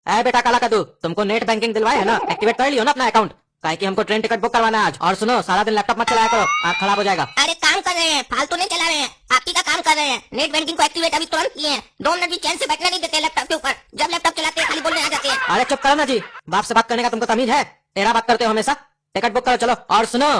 ऐ बेटा काला कद्दू, तुमको नेट बैंकिंग दिलवाए है ना, एक्टिवेट कर लियो ना अपना अकाउंट, काहे कि हमको ट्रेन टिकट बुक करवाना है आज। और सुनो, सारा दिन लैपटॉप मत चलाया करो, आँख खराब हो जाएगा। अरे काम कर रहे हैं, फालतू नहीं चला रहे हैं, आप ही का काम कर रहे हैं। नेट बैंकिंग को एक्टिवेट अभी तुरंत किए हैं, 2 मिनट भी चैन से बैठने नहीं देते लैपटॉप के ऊपर। जब लैपटॉप चलाते हैं खाली बोलने आ जाते हैं। अरे चुप करो ना जी, बाप से बात करने का तुमको तमीज है? तेरा बात करते हो हमेशा। टिकट बुक करो चलो। और सुनो,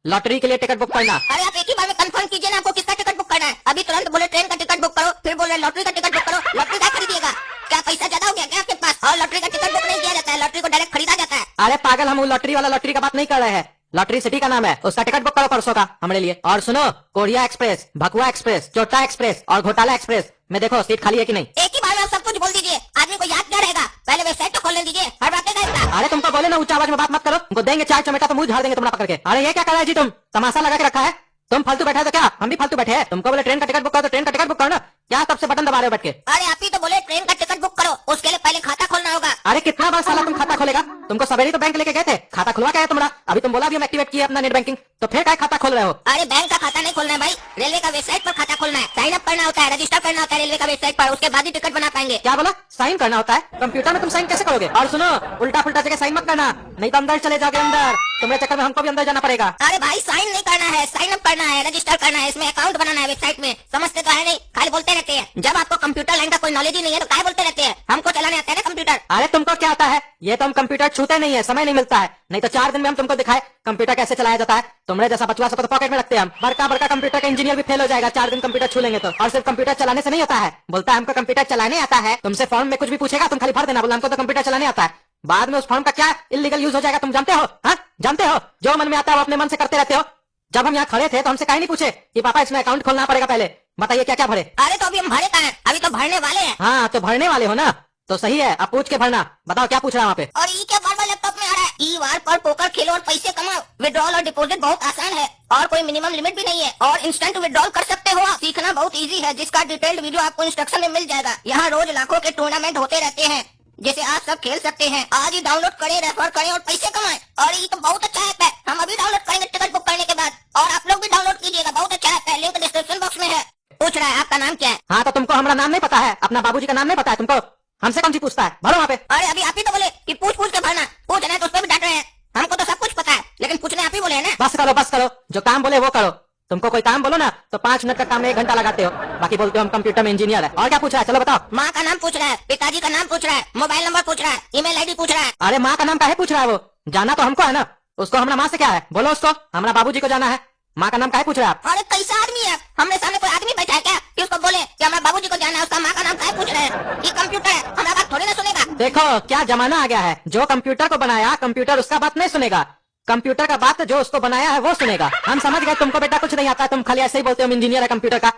लॉटरी के लिए टिकट बुक करना। अरे आप एक ही बार में कंफर्म कीजिए ना, आपको किसका टिकट बुक करना है। अभी तुरंत बोले ट्रेन का टिकट बुक करो, फिर बोल रहे लॉटरी का टिकट बुक करो। लॉटरी क्या खरीदिएगा? क्या पैसा ज्यादा हो गया क्या आपके पास? और लॉटरी का टिकट बुक नहीं किया जाता है, लॉटरी को डायरेक्ट खरीदा जाता है। अरे पागल, हम वो लॉटरी वाला लॉटरी का बात नहीं कर रहे हैं। लॉटरी सिटी का नाम है, उसका टिकट बुक करो परसों का हमारे लिए। और सुनो, कोरिया एक्सप्रेस, भकुआ एक्सप्रेस, चोटा एक्सप्रेस और घोटाला एक्सप्रेस में देखो सीट खाली है कि नहीं। एक ही बार में आप सब कुछ बोल दीजिए, आदमी को याद क्या रहेगा। पहले वेबसाइट तो खोलने दीजिए, हर बात का इतना। अरे तुमको बोले ना ऊंचा आवाज में बात मत करो, तुमको देंगे चाय चमेटा तो मुंह झाड़ देंगे तुम्हारा पकड़ के। अरे ये क्या कर रहा है जी, तुम तमाशा लगा के रखा है? तुम फालतू बैठे हो तो क्या हम भी फालतू बैठे हैं? तुमको बोले ट्रेन का टिकट बुक करो तो ट्रेन का टिकट बुक करो ना, क्या सबसे बटन दबा रहे हो बैठ के? अरे आप ही तो बोले ट्रेन का टिकट बुक करो, उसके लिए पहले खाता खोलना होगा। अरे कितना बार साला तुम खाता खोलेगा? तुमको सवेरे तो बैंक लेके गए थे, खाता खुलवा क्या है तुम्हारा? अभी तुम बोला भी हम एक्टिवेट किए अपना नेट बैंकिंग, तो फिर क्या खाता खोल रहे हो? अरे बैंक का खाता नहीं खोलना है भाई, रेलवे का वेबसाइट पर खाता खोलना है। साइन अप करना होता है, रजिस्टर करना होता है रेलवे का वेबसाइट पर, उसके बाद ही टिकट बना पाएंगे। क्या बोला? साइन करना होता है? कंप्यूटर में तुम साइन कैसे करोगे? और सुनो, उल्टा पुल्टा जगह साइन मत करना, नहीं तो अंदर चले जाओगे अंदर। तुम्हारे चक्कर में हमको भी अंदर जाना पड़ेगा। अरे भाई साइन नहीं करना है, साइन अप करना है, रजिस्टर करना है, इसमें अकाउंट बनाना है वेबसाइट में। समझते तो है नहीं, खाली बोलते रहते हैं। जब आपको कंप्यूटर लाइन का कोई नॉलेज ही नहीं है तो क्या बोलते रहते हैं? हमको चलाने आता है ना कंप्यूटर। अरे तुमको क्या आता है? ये तो हम कंप्यूटर छूते नहीं है, समय नहीं मिलता है, नहीं तो 4 दिन में हम तुमको दिखाए कंप्यूटर कैसे चलाया जाता है। तुम्हारे जैसा बचवा सबको तो पॉकेट में रखते हैं हम। बड़का बड़का कंप्यूटर का इंजीनियर भी फेल हो जाएगा 4 दिन कंप्यूटर छू लेंगे तो। और सिर्फ कंप्यूटर चलाने से नहीं होता है, बोलता है हमको कंप्यूटर चलाने आता है। तुमसे फॉर्म में कुछ भी पूछेगा तुम खाली भर देना, बोला हमको तो कंप्यूटर चलाने आता है। बाद में उस फॉर्म का क्या इलीगल यूज हो जाएगा तुम जानते हो? हाँ जानते हो, जो मन में आता है वो अपने मन से करते रहते हो। जब हम यहाँ खड़े थे तो हमसे काहे नहीं पूछे कि पापा इसमें अकाउंट खोलना पड़ेगा पहले, बताइए क्या क्या भरे? अरे तो अभी हम भरे कहाँ हैं? अभी तो भरने वाले हैं। हाँ तो भरने वाले हो ना, तो सही है, अब पूछ के भरना। बताओ क्या पूछ रहा है वहाँ पे? और ये क्या बार बार लैपटॉप में आ रहा है? ई वार पर पोकर खेलो और पैसे कमाओ। विड्रॉल और डिपॉजिट बहुत आसान है और कोई मिनिमम लिमिट भी नहीं है और इंस्टेंट विड्रॉल कर सकते हो आप। सीखना बहुत इजी है, जिसका डिटेल्ड वीडियो आपको इंस्ट्रक्शन में मिल जाएगा। यहाँ रोज लाखों के टूर्नामेंट होते रहते हैं जिसे आप सब खेल सकते हैं। आज ही डाउनलोड करें, रेफर करें और पैसे कमाएं। और ये तो बहुत अच्छा ऐप है, हम अभी डाउनलोड करेंगे टिकट बुक करने के बाद, और आप लोग भी डाउनलोड कीजिएगा, बहुत अच्छा ऐप है, लिंक डिस्क्रिप्शन बॉक्स में है। पूछ रहा है आपका नाम क्या है? हाँ तो तुमको हमारा नाम नहीं पता है, अपना बाबूजी का नाम नहीं पता है तुमको? हमसे कौन सी पूछता है? भरो वहाँ पे। अरे अभी आप ही तो बोले कि पूछ पूछ के भरना, पूछ रहे हैं तो उस पर भी डांट रहे हैं। हमको तो सब कुछ पता है, लेकिन पूछने आप ही बोले हैं ना। बस करो, जो काम बोले वो करो। तुमको कोई काम बोलो ना तो 5 मिनट का काम में 1 घंटा लगाते हो, बाकी बोलते हो हम कंप्यूटर में इंजीनियर है। और क्या पूछ रहा है? चलो बताओ। माँ का नाम पूछ रहा है, पिताजी का नाम पूछ रहा है, मोबाइल नंबर पूछ रहा है, ईमेल आईडी पूछ रहा है। अरे माँ का नाम काहे पूछ रहा है? वो जाना तो हमको है ना, उसको हमारा माँ से क्या है? बोलो उसको, हमारा बाबूजी को जाना है, माँ का नाम काहे पूछ रहा है आप? अरे कैसा आदमी है, हमने सामने कोई आदमी बैठा है क्या कि उसको बोले कि हमारे बाबूजी को जाना है, उसका माँ का नाम काहे पूछ रहे हैं? ये कंप्यूटर है, हमारा बात थोड़ी ना सुनेगा। देखो क्या जमाना आ गया है, जो कंप्यूटर को बनाया कंप्यूटर उसका बात नहीं सुनेगा, कंप्यूटर का बात जो उसको बनाया है वो सुनेगा। हम समझ गए, तुमको बेटा कुछ नहीं आता, तुम खाली ऐसे ही बोलते हो इंजीनियर है कंप्यूटर का।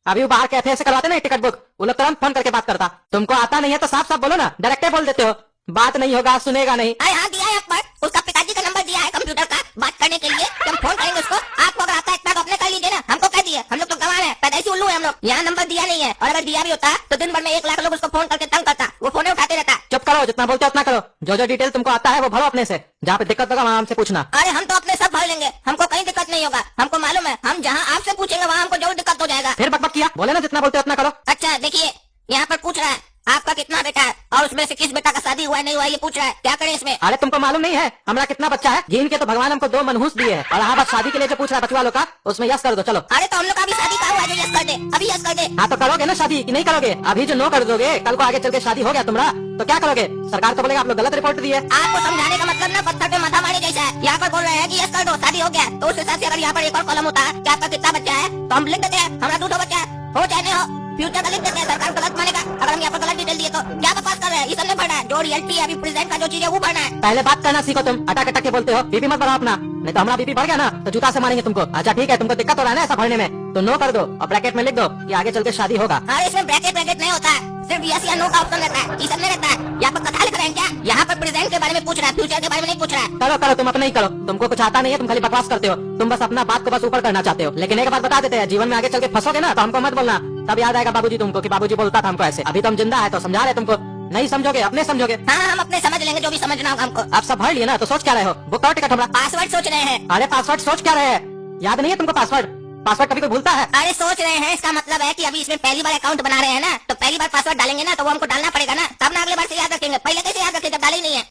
अभी वो बाहर कैफे से करवाते ना टिकट बुक, वो लोग तुरंत फोन करके बात करता। तुमको आता नहीं है तो साफ साफ बोलो ना, डायरेक्ट बोल देते हो, बात नहीं होगा, सुनेगा नहीं। अरे हाँ दिया है पर उसका पिताजी का नंबर दिया है कंप्यूटर का बात करने के लिए, हम फोन करेंगे उसको। आपको अगर आता है इतना तो अपने कर लीजिए ना, हमको कह दिए, हम लोग तो गंवार है, पैदाइशी उल्लू है हम लोग। यहाँ नंबर दिया नहीं है, और अगर दिया भी होता तो दिन भर में 1 लाख लोग उसको फोन करके तंग करता, वो फोन उठाते रहता। चुप करो, जितना बोलते हो उतना करो, जो डिटेल तुमको आता है वो भरो अपने से, जहाँ पे दिक्कत होगा वहाँ हमसे पूछना। अरे हम तो अपने सब भर लेंगे, हमको कहीं दिक्कत नहीं होगा, हमको मालूम है, हम जहाँ आपसे पूछेंगे वहाँ हमको जरूर दिक्कत हो जाएगा। फिर बकबक किया, बोले ना जितना बोलते हो उतना करो। अच्छा देखिए, यहाँ पर पूछ रहा है आपका कितना बेटा है और उसमें से किस बेटा का शादी हुआ है नहीं हुआ, ये पूछ रहा है, क्या करें इसमें? अरे तुमको मालूम नहीं है हमारा कितना बच्चा है? गिन के तो भगवान हमको 2 मनहूस दिए हैं, और हाँ बस शादी के लिए जो पूछ रहा है बचवा लोग का, उसमें यस कर दो चलो। अरे तो हम लोग का भी शादी का हुआ है, जो यस कर दे, अभी यस कर दे। हाँ तो करोगे ना शादी कि नहीं करोगे? अभी जो नो कर दोगे, कल को आगे चल के शादी हो गया तुम्हारा तो क्या करोगे? सरकार तो बोलेगा आप लोग गलत रिपोर्ट दिए। आपको समझाने का मतलब ना पत्थर पे माथा मारने जैसा है। यहाँ पर बोल रहे हैं कि यस कर दो शादी हो गया, तो उस हिसाब से अगर यहाँ पर एक और कॉलम होता है कि आपका कितना बच्चा है तो हम लिख देते हैं हमारा 2 बच्चा है, हो चाहे नहीं हो, फ्यूचर का लिख देते हैं, सरकार गलत मानेगा अगर हम यहाँ पर गलत डिटेल दिए तो। क्या बकवास कर रहे हैं? ये सब नहीं भरना है, जो रियलिटी है अभी प्रेजेंट का जो चीज है वो भरना है। पहले बात करना सीखो, तुम अटक अटक के बोलते हो, बीपी मत बढ़ाओ अपना, नहीं तो हमारा बीपी बढ़ गया ना तो जूता से मारेंगे तुमको। अच्छा ठीक है, तुमको दिक्कत हो रहा है ना ऐसा भरने में, तो नो कर दो और ब्रैकेट में लिख दो कि आगे चल के शादी होगा। अरे इसमें ब्रैकेट नहीं होता है, सिर्फ यस या नो का ऑप्शन रहता है, ये सब नहीं रहता है। यहाँ पर कथा लिख रहे हैं क्या? यहाँ पर प्रेजेंट के बारे में पूछ रहा है, फ्यूचर के बारे में नहीं पूछ रहा है। करो करो, तुम अपना ही करो, तुमको कुछ आता नहीं है, तुम खाली बकवास करते हो, तुम बस अपना बात को बस ऊपर करना चाहते हो। लेकिन एक बात बता देते हैं, जीवन में आगे चल के फंसोगे ना तो हमको मत बोलना, तब याद आएगा बाबूजी तुमको कि बाबूजी बोलता था हमको ऐसे। अभी तो हम जिंदा है तो समझा रहे तुमको, नहीं समझोगे अपने समझोगे। हाँ हम अपने समझ लेंगे, जो भी समझना होगा हमको। आप सब भर लिए ना तो सोच क्या रहे हो? बुक करो टिकट हमारा। पासवर्ड सोच रहे हैं। अरे पासवर्ड सोच क्या रहे हैं? याद नहीं है तुमको पासवर्ड? पासवर्ड कभी कोई भूलता है? अरे सोच रहे हैं, इसका मतलब है कि अभी इसमें पहली बार अकाउंट बना रहे हैं ना, तो पहली बार पासवर्ड डालेंगे ना तो वो हमको डालना पड़ेगा ना, तब ना अगले बार से याद रखेंगे, पहले कैसे याद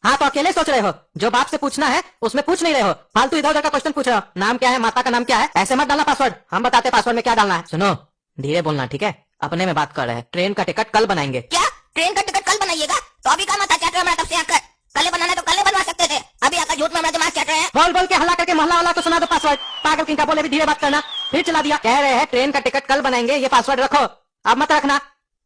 हाँ तो अकेले सोच रहे हो, जो बाप से पूछना है उसमें पूछ नहीं रहे हो, फालतू इधर उधर का क्वेश्चन पूछ रहे हो। नाम क्या है, माता का नाम क्या है, ऐसे मत डालना पासवर्ड, हम बताते पासवर्ड में क्या डालना है। सुनो धीरे बोलना, ठीक है, अपने में बात कर रहे हैं। ट्रेन का टिकट कल बनाएंगे। क्या ट्रेन का टिकट कल बनाइएगा? तो अभी का मत चाट रहे हो, तब से आकर कल बनाना तो कल बनवा सकते थे, अभी आकर झूठ में हमारा दिमाग चाट रहे हैं। बोल बोल के हल्ला करके मोहल्ला वाला को सुना दो पासवर्ड। पागल किंका बोले भी धीरे बात करना, फिर चला दिया। कह रहे हैं ट्रेन का टिकट कल बनाएंगे, ये पासवर्ड रखो, अब मत रखना।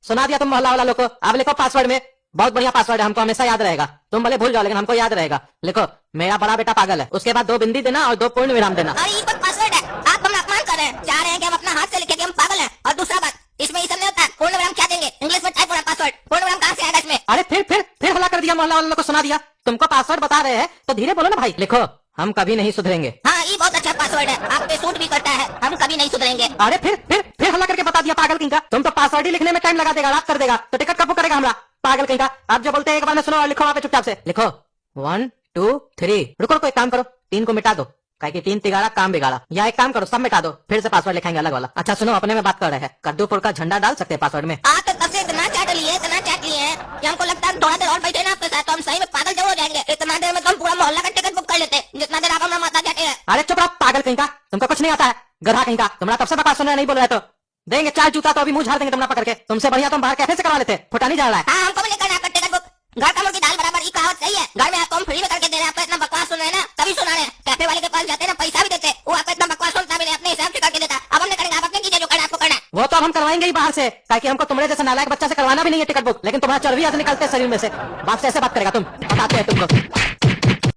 सुना दिया तुम मोहल्ला वाला लोग को, अब लिखो पासवर्ड में। बहुत बढ़िया पासवर्ड है, हमको हमेशा याद रहेगा। तुम भले भूल जाओ लेकिन हमको याद रहेगा। लिखो मेरा बड़ा बेटा पागल है, उसके बाद 2 बिंदी देना और 2 पूर्ण विराम देना। अरे ये कोई पासवर्ड है? आप हमें अपमान कर रहे हैं, चाह रहे हैं कि हम अपना हाथ से लिखे कि हम पागल हैं। और दूसरा बात, इसमें ये सब नहीं होता है, पूर्ण विराम क्या देंगे? इंग्लिश में टाइप हो रहा पासवर्ड, पूर्ण विराम कहाँ से आएगा इसमें? अरे फिर हल्ला कर दिया, मोहल्ला वालों को सुना दिया। तुमको पासवर्ड बता रहे हैं तो धीरे बोलो ना भाई। लिखो हम कभी नहीं सुधरेंगे। हाँ ये बहुत अच्छा पासवर्ड है, आप पे सूट भी करता है, हम कभी नहीं सुधरेंगे। अरे फिर हल्ला करके बता दिया पागल किंका। तुम तो पासवर्ड ही लिखने में टाइम लगा देगा, रात कर देगा, तो टिकट कब करेगा हमारा? पागल किंका, आप जो बोलते हैं एक बार में सुनो और लिखो वहाँ पे चुपचाप से। लिखो 1 2 3। रुको एक काम करो, 3 को मिटा दो, काहे कि 3 तिगाड़ा काम बिगाड़ा। या एक काम करो सब मिटा दो, फिर से पासवर्ड लिखेंगे अलग वाला। अच्छा सुनो, अपने में बात कर रहे हैं, कद्दूपुर का झंडा डाल सकते हैं पासवर्ड में। आप तो तब से इतना चाट लिए हैं कि हमको लगता है थोड़ा देर और बैठे ना आपके साथ तो हम सही में पागल जरूर हो जाएंगे। इतना देर में तो हम पूरा मोहल्ला का टिकट बुक कर लेते हैं, जितना देर आप हमारा माता चाटे हैं। अरे चुप रहो पागल कहीं का, तुमको कुछ नहीं आता है, गधा कहीं का। तुम्हारा तब से बकवास सुन रहे नहीं बोल रहे तो देंगे 4 जूता तो अभी मुंह झाड़ देंगे तुमरा पकड़ के। तुमसे बढ़िया तुम बाहर कैफे से करवा लेते, फुटा नहीं जा रहा है। हाँ हमको भी नहीं करना आपका टिकट बुक, घर का मुर्गी दाल बराबर, ये कहावत सही है। घर में आपको हम फ्री में करके दे रहे हैं, आपको इतना बकवास सुन रहे हैं ना तभी सुना रहे हैं। कैफे वाले के पास जाते हैं ना, पैसा भी देते, वो आपको इतना बकवास सुनता भी नहीं, अपने हिसाब से करके देता। अब हम नहीं करेंगे, आप अपने कीजिए जो करना आपको करना। वो तो अब हम करवाएंगे ही बाहर से, ताकि हमको तुम्हारे जैसे नालायक बच्चा से करवाना भी नहीं है टिकट बुक। लेकिन तुम्हारा चर्बी ऐसे निकलते शरीर में से, बात से ऐसे बात करेगा तुम, बताते हैं तुमको।